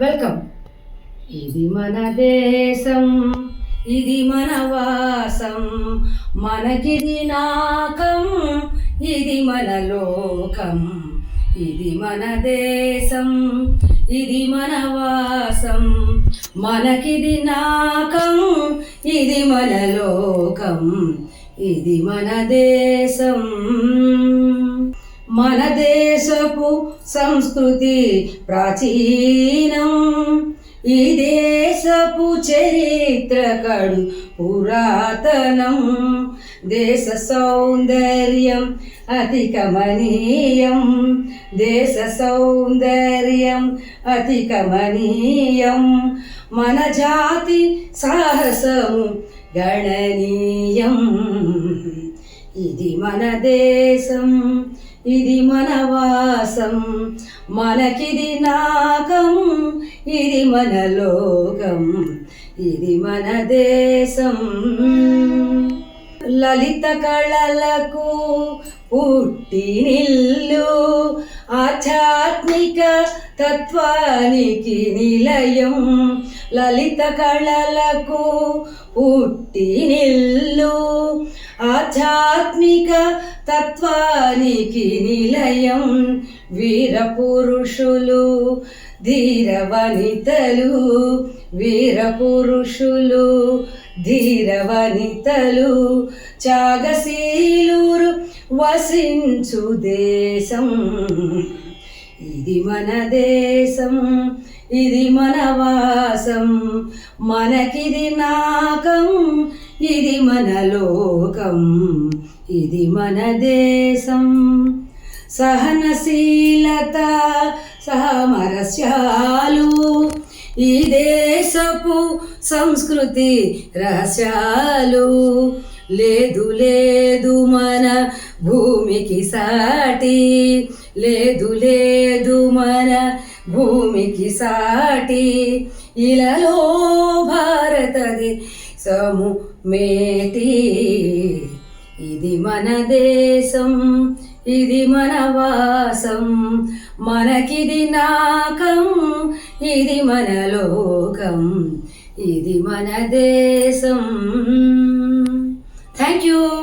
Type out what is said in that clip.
Welcome. ఇది మన దేశం, ఇది మన వాసం, మనకిది నాకం, ఇది మన లోకం. ఇది మన దేశం, ఇది మన వాసం, మనకిది నాకం, ఇది మన లోకం. ఇది మన దేశం. మన దేశపు సంస్కృతి ప్రాచీనం, ఈ దేశపు చరిత్ర కడు పురాతనం. దేశ సౌందర్యం అతి కమనీయం, దేశ సౌందర్యం అతి కమనీయం. మన జాతి సాహసము గణనీయం. ఇది మన దేశం, ఇది మన వాసం, మనకిది నాకం, ఇది మన లోకం. ఇది మన దేశం. లలిత కళలకు పుట్టినిల్లు, ఆధ్యాత్మిక తత్వానికి నిలయం. లలిత కళలకు పుట్టినిల్లు, ఆధ్యాత్మిక తత్వానికి నిలయం. వీర పురుషులు ధీర వనితలు, వీర పురుషులు ధీర వనితలు, త్యాగశీలురు వసించు దేశం. ఇది మన దేశం, ఇది మన వాసం, మనకిది నాకం, ఇది మన లోకం. ఇది మన దేశం. సహనశీలత సామరస్యాలు ఈ దేశపు సంస్కృతి రహస్యాలు. లేదు లేదు మన భూమికి సాటి, లేదు లేదు మన భూమికి సాటి. ఇలలో భారతదేశము మేటి. ఇది మన దేశం, ఇది మన వాసం, మనకిది నాకం, ఇది మన లోకం. ఇది మన దేశం. Thank you.